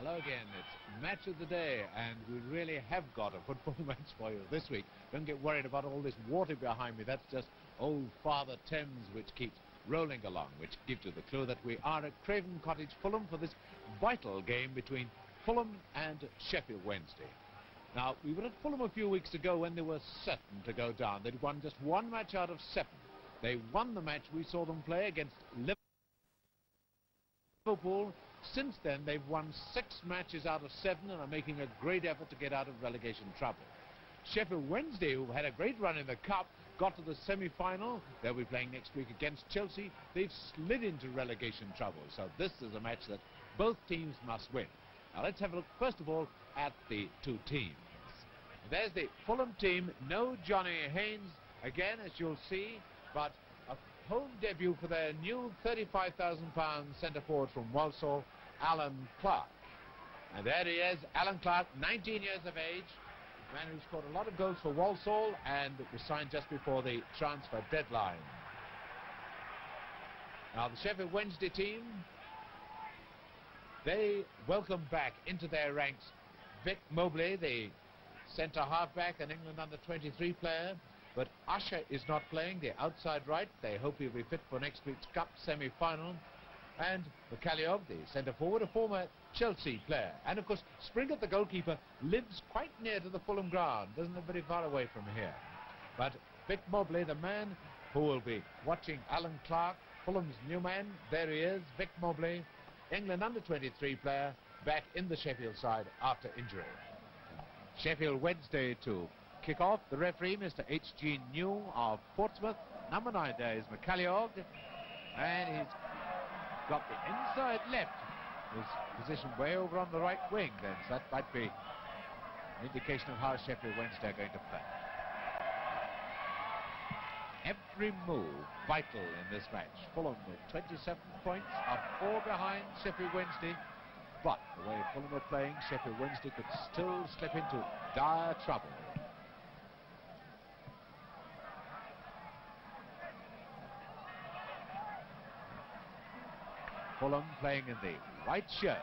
Hello again, it's match of the day, and we really have got a football match for you this week. Don't get worried about all this water behind me. That's just old Father Thames which keeps rolling along, which gives you the clue that we are at Craven Cottage, Fulham, for this vital game between Fulham and Sheffield Wednesday. Now, we were at Fulham a few weeks ago when they were certain to go down. They'd won just one match out of 7. They won the match we saw them play against Liverpool. Since then, they've won 6 matches out of 7 and are making a great effort to get out of relegation trouble. Sheffield Wednesday, who had a great run in the Cup, got to the semi-final. They'll be playing next week against Chelsea. They've slid into relegation trouble, so this is a match that both teams must win. Now let's have a look first of all at the two teams. There's the Fulham team. No Johnny Haynes again, as you'll see, but a home debut for their new £35,000 centre forward from Walsall, Alan Clark. And there he is, Alan Clark, 19 years of age, a man who scored a lot of goals for Walsall and was signed just before the transfer deadline. Now the Sheffield Wednesday team, they welcome back into their ranks Vic Mobley, the centre halfback and England under-23 player. But Usher is not playing, the outside right. They hope he'll be fit for next week's Cup semi-final. And McCalliog, the centre-forward, a former Chelsea player. And, of course, Springett, the goalkeeper, lives quite near to the Fulham ground. Doesn't live very far away from here. But Vic Mobley, the man who will be watching Alan Clark, Fulham's new man, there he is, Vic Mobley, England under-23 player, back in the Sheffield side after injury. Sheffield Wednesday to kick off. The referee, Mr. H.G. New of Portsmouth. Number 9 there is McCalliog, and he's got the inside left. His position way over on the right wing then, so that might be an indication of how Sheffield Wednesday are going to play. Every move vital in this match. Fulham with 27 points, are 4 behind Sheffield Wednesday. But the way Fulham are playing, Sheffield Wednesday could still slip into dire trouble. Fulham playing in the white shirts.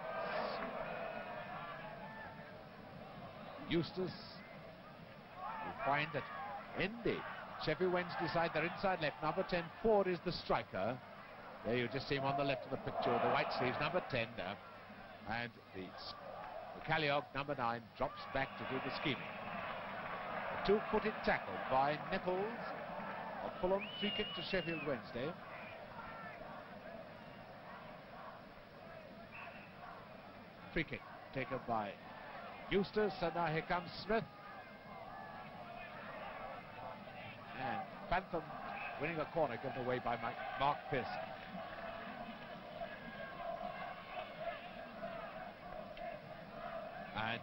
Eustace, you find that in the Sheffield Wednesday side, their inside left, number 10, Ford is the striker. There you just see him on the left of the picture, the white sleeves, number 10 there. And the McCalliog, number 9, drops back to do the scheming. A two-footed tackle by Nichols of Fulham, free kick to Sheffield Wednesday. Free kick taken by Eustace, and now here comes Smith. And Phantom winning a corner given away by Mark Fisk. And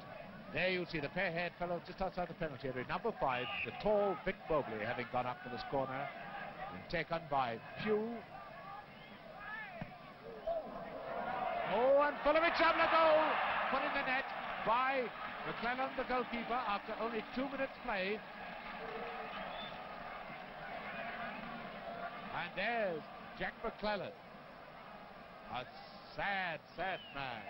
there you'll see the fair-haired fellow just outside the penalty area, number 5, the tall Vic Mobley, having gone up to this corner and taken by Pugh. Oh, and Fulham trouble, a goal put in the net by McClellan, the goalkeeper, after only 2 minutes play. And there's Jack McClellan, a sad, sad man.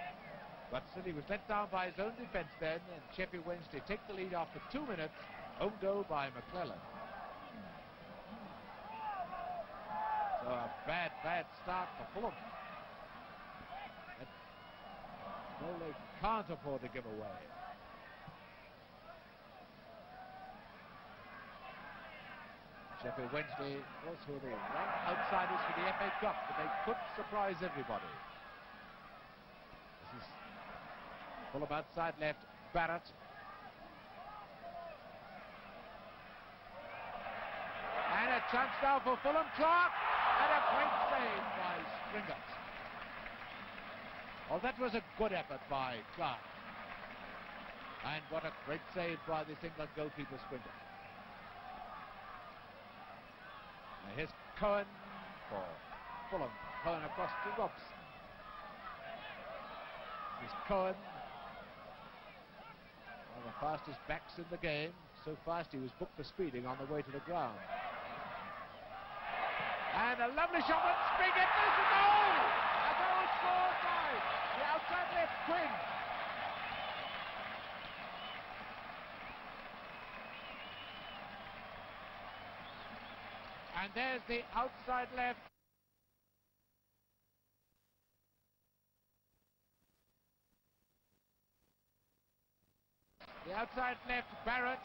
But still, he was let down by his own defence then, and Sheffield Wednesday take the lead after 2 minutes. Home goal by McClellan. So a bad, bad start for Fulham. A goal they can't afford to give away. Sheffield Wednesday, of course, who are the rank outsiders for the FA Cup, but they could surprise everybody. This is Fulham outside left, Barrett. And a chance now for Fulham, Clark, and a great save by Springett. Oh, that was a good effort by Clark. And what a great save by this England goalkeeper, Springett. Now here's Cohen for Fulham. Cohen across to Robson. Here's Cohen. One of the fastest backs in the game. So fast he was booked for speeding on the way to the ground. And a lovely shot from Springett. There's a goal! A goal scored by the outside left Quinn. And there's the outside left. The outside left, Barrett.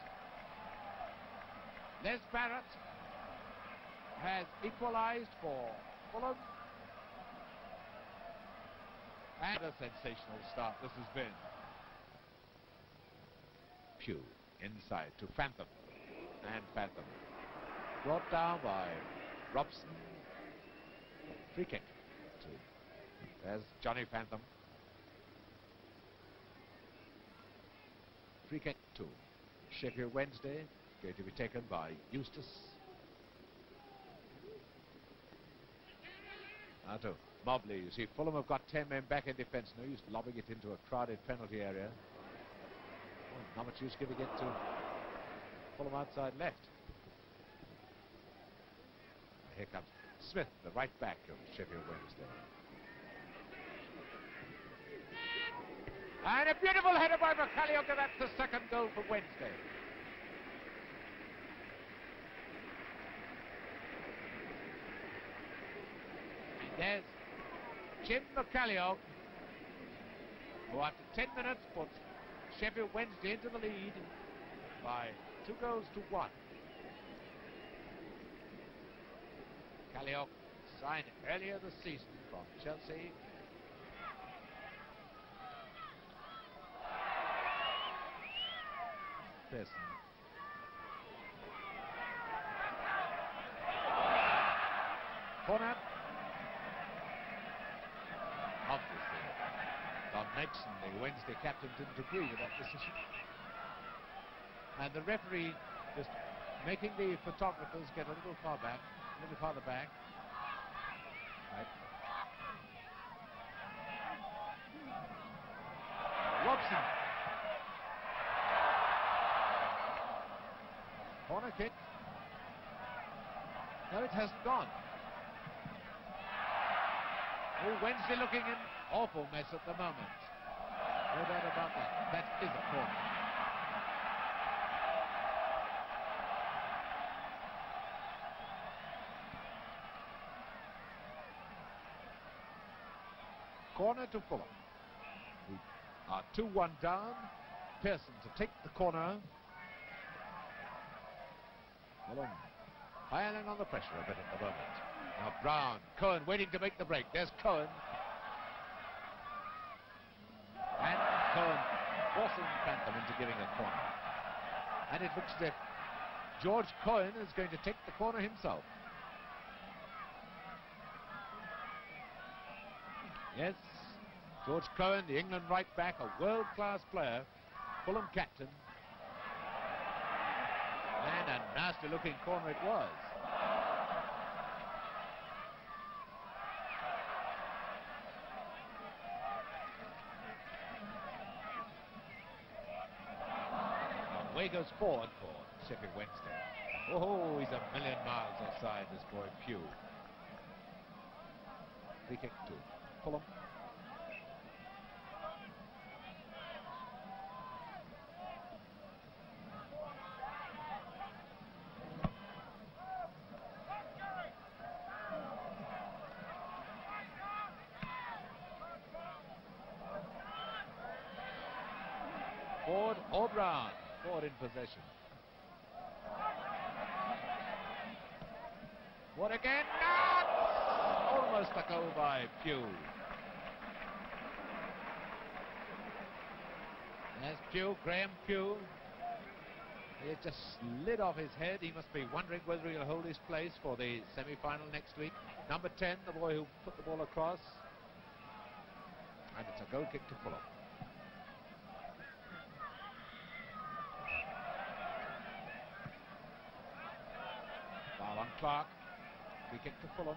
Les Barrett has equalised for Fulham. And a sensational start this has been. Pugh inside to Phantom. And Phantom brought down by Robson. Free kick. There's Johnny Phantom. Free kick to Sheffield Wednesday. Going to be taken by Eustace. Now to Mobley. You see, Fulham have got 10 men back in defence now. He's lobbing it into a crowded penalty area. Oh, not much use giving it to Fulham outside left. Here comes Smith, the right back of Sheffield Wednesday. And a beautiful header by McCallioke. That's the second goal for Wednesday. And there's Jim McCallioke, who after 10 minutes puts Sheffield Wednesday into the lead by 2 goals to 1. McCallioke signed earlier this season from Chelsea. Pearson. Corner. Obviously, Don Nixon, the Wednesday captain, didn't agree with that decision. And the referee just making the photographers get a little far back, a little farther back. Right. Robson. Corner kick. No, it hasn't gone. Oh, Wednesday looking in awful mess at the moment. No doubt about that. That is a corner. Corner to Fulham. We are 2-1 down. Pearson to take the corner. Fulham piling on the pressure a bit at the moment. Now Brown, Cohen waiting to make the break. There's Cohen. And Cohen forcing Phantom into giving a corner. And it looks as if George Cohen is going to take the corner himself. Yes, George Cohen, the England right back, a world-class player, Fulham captain. And a nasty-looking corner it was. Away goes forward for Sheffield Wednesday. Oh, he's a million miles offside, this boy Pugh. Free kick to Fulham. Ford or Brown. Ford in possession. What again? Not! Almost a goal by Pugh. There's Pugh, Graham Pugh. It just slid off his head. He must be wondering whether he'll hold his place for the semi-final next week. Number 10, the boy who put the ball across. And it's a goal kick to Fulham. Foul on Clark. Free kick to Fulham.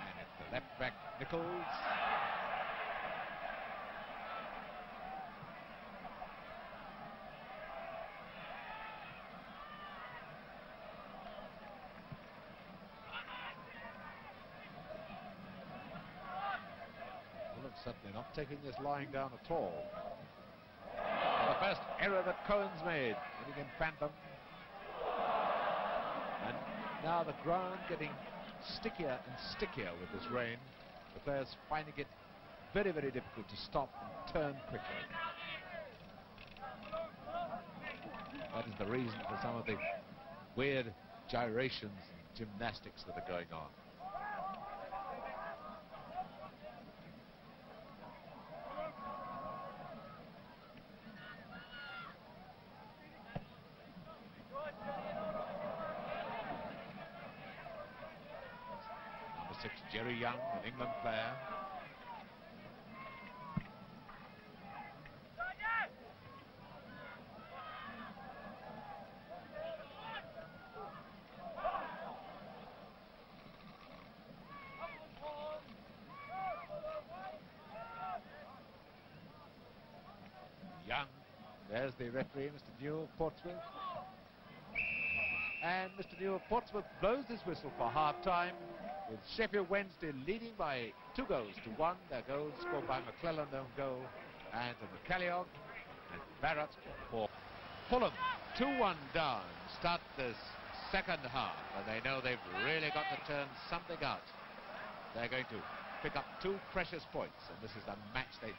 And it's the left back, Nichols. certainly not taking this lying down at all. The first error that Cohen's made, hitting in Phantom. And now the ground getting stickier and stickier with this rain. The players finding it very, very difficult to stop and turn quickly. That is the reason for some of the weird gyrations and gymnastics that are going on. Number 6, Jerry Young, an England player. Young, there's the referee, Mr. Newell of Portsmouth. And Mr. Newell of Portsmouth blows his whistle for half-time, with Sheffield Wednesday leading by 2 goals to 1. Their goals scored by McClellan own goal and McCalliog and Barrett for Fulham. 2-1 down, start this second half, and they know they've really got to turn something out. They're going to pick up 2 precious points, and this is a match they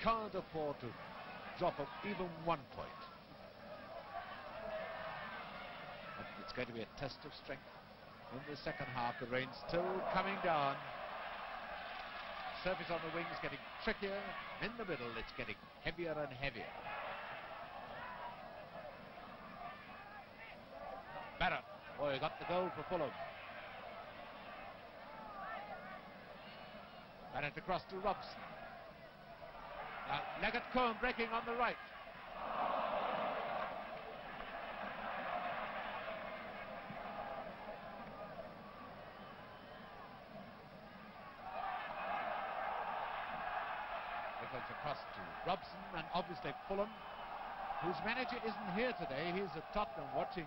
can't afford to drop of even 1 point. But it's going to be a test of strength in the second half. The rain's still coming down. Surface on the wings getting trickier. In the middle, it's getting heavier and heavier. Barrett, oh, he got the goal for Fulham. Barrett across to Robson. Now, Leggett Cohen breaking on the right. Nichols across to Robson, and obviously Fulham, whose manager isn't here today. He's at Tottenham watching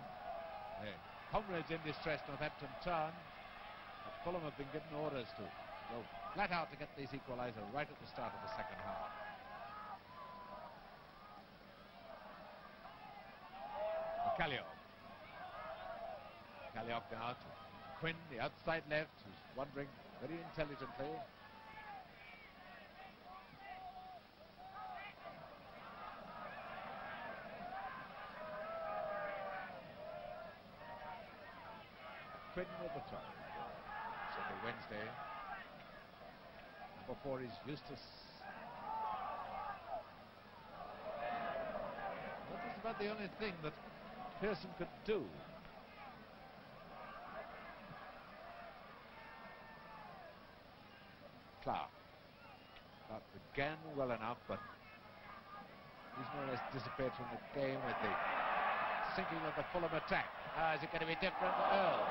comrades in distress, Northampton Town. But Fulham have been given orders to go flat out to get this equaliser right at the start of the second half. McCalliog now to Quinn, the outside left, who's wandering very intelligently. Quinn with the throw. Sheffield Wednesday. Number 4 is Eustace. That was about the only thing that Pearson could do. Clark began well enough, but he's more or less disappeared from the game with the sinking of the Fulham attack. Is it going to be different? Earl.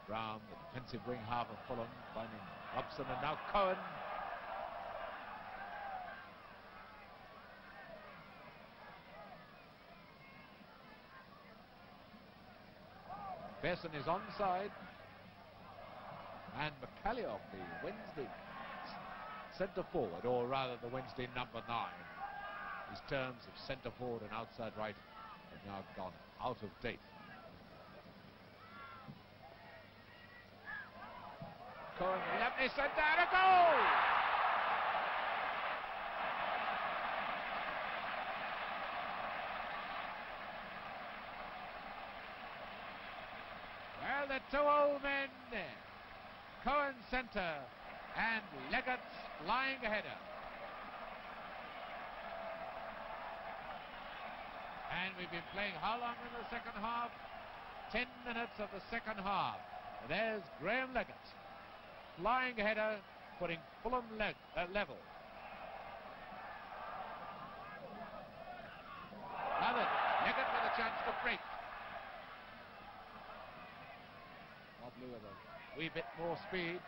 Brown, the defensive wing half of Fulham, finding Robson, and now Cohen. Pearson is onside, and McCalliog, the Wednesday centre forward, or rather the Wednesday number 9, his terms of centre forward and outside right have now gone out of date. Cohen, lovely centre, and a goal! Well, the 2 old men there. Cohen centre and Leggett's flying header. And we've been playing how long in the second half? 10 minutes of the second half. And there's Graham Leggett. Flying header, putting Fulham level. Another Leggett with a chance to break. Mobley with a wee bit more speed.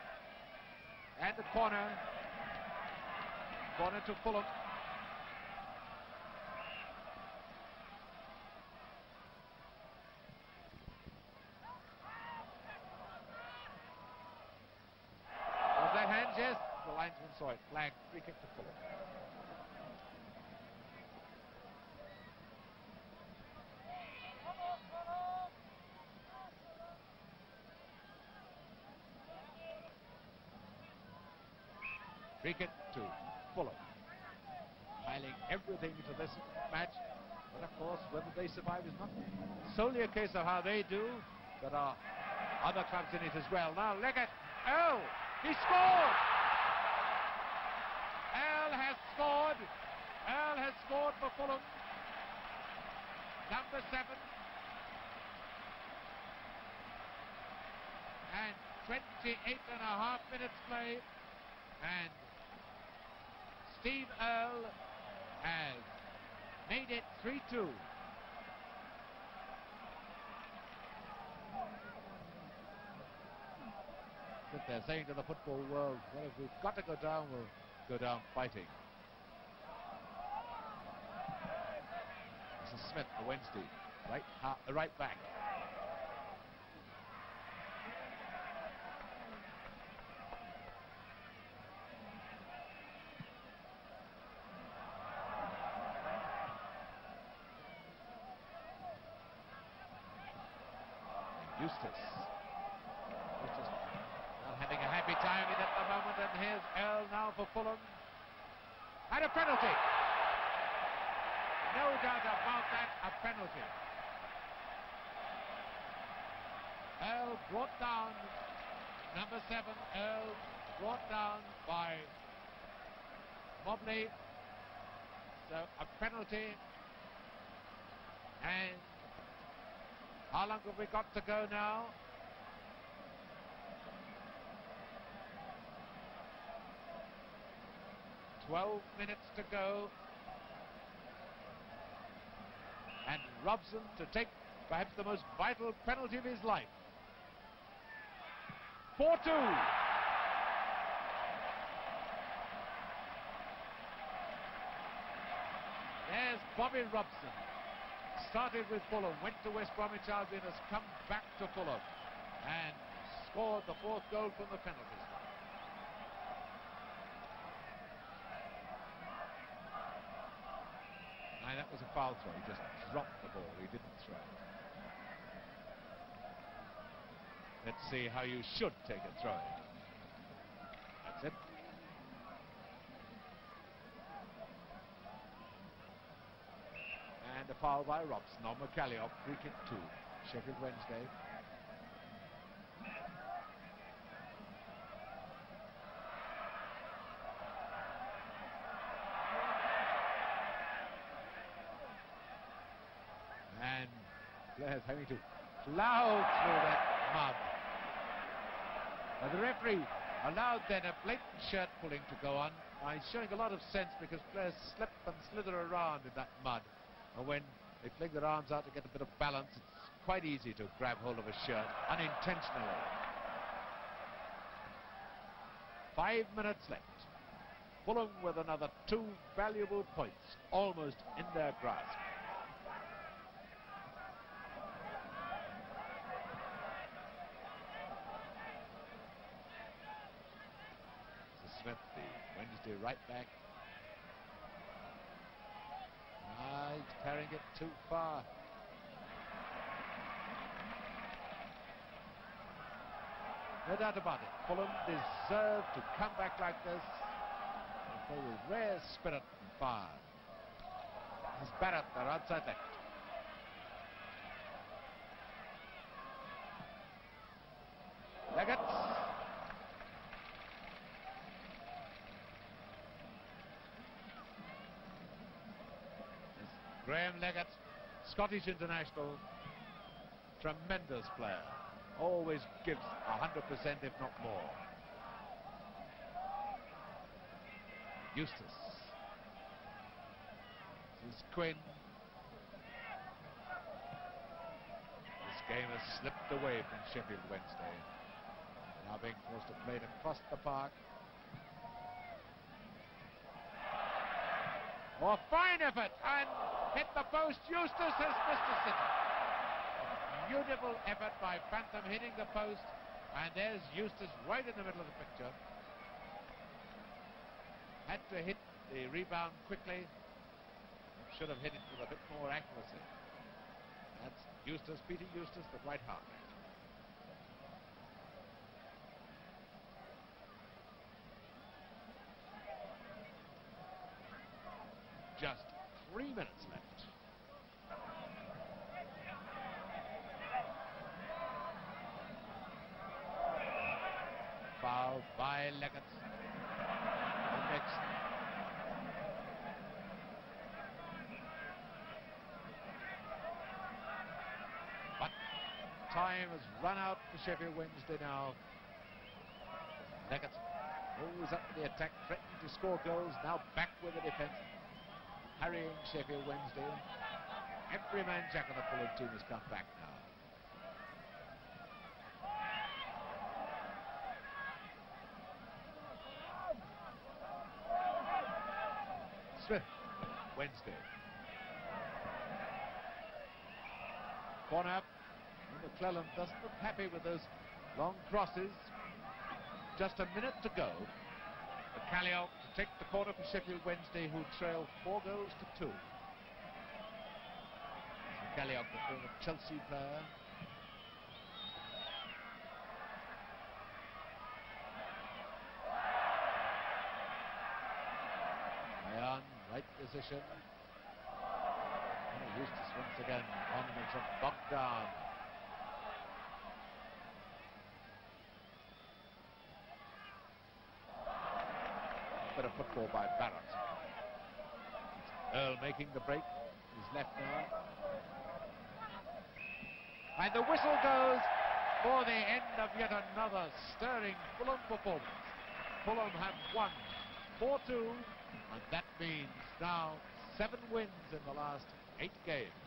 And the corner. Corner to Fulham. yes, the linesman saw it. Flag, free kick to Fulham. Free kick to Fulham. Piling everything into this match. But of course, whether they survive is not solely a case of how they do. There are other clubs in it as well. Now Leggett. Oh, he scored! Earl has scored. Earl has scored for Fulham. Number 7. And 28.5 minutes play. And Steve Earl has made it 3-2. But they're saying to the football world, well, if we've got to go down, we'll go down fighting. This is Smith for Wednesday, right back. Eustace not having a happy time with it at the moment, and here's Earl now for Fulham. And a penalty. No doubt about that, a penalty. Earl brought down, number 7, Earl brought down by Mobley. So a penalty. And how long have we got to go now? "12 minutes to go. And Robson to take perhaps the most vital penalty of his life. 4-2. There's Bobby Robson. Started with Fulham, went to West Bromwich Albion, has come back to Fulham and scored the 4th goal from the penalty spot. And that was a foul throw. He just dropped the ball. He didn't throw it. Let's see how you should take a throw. That's it. And a foul by Robson on McCallioch. Free kick to Sheffield Wednesday. And players having to plough through that mud. But the referee allowed then a blatant shirt pulling to go on. He's showing a lot of sense because players slip and slither around in that mud. And when they fling their arms out to get a bit of balance, it's quite easy to grab hold of a shirt unintentionally. 5 minutes left. Fulham with another 2 valuable points almost in their grasp. Smith, the Wednesday right back. He's carrying it too far. No doubt about it. Fulham deserve to come back like this. They play with rare spirit and fire. Here's Barrett, their outside left. Leggett. Graham Leggett, Scottish international, tremendous player, always gives 100% if not more. Eustace. This is Quinn. This game has slipped away from Sheffield Wednesday, now being forced to play it across the park. Oh, a fine effort, and hit the post. Eustace has missed a sitter. Beautiful effort by Phantom hitting the post, and there's Eustace right in the middle of the picture. had to hit the rebound quickly. Should have hit it with a bit more accuracy. That's Eustace, Peter Eustace, the right halfback. Just 3 minutes left. Foul by Leggett. Next. But time has run out for Sheffield Wednesday now. Leggett always up to the attack, threatening to score goals, now back with the defence. Harrying Sheffield Wednesday. Every man jack of the Fulham team has come back now. Smith, Wednesday. Corner. McClellan doesn't look happy with those long crosses. Just a minute to go. Calliope to take the corner for Sheffield Wednesday, who trail 4 goals to 2. Calliope, the former Chelsea player. Mayan, right position. Eustace once again on from Bogdan. Bit of football by Barrett. Earl making the break. He's left now. And the whistle goes for the end of yet another stirring Fulham performance. Fulham have won 4-2, and that means now 7 wins in the last 8 games.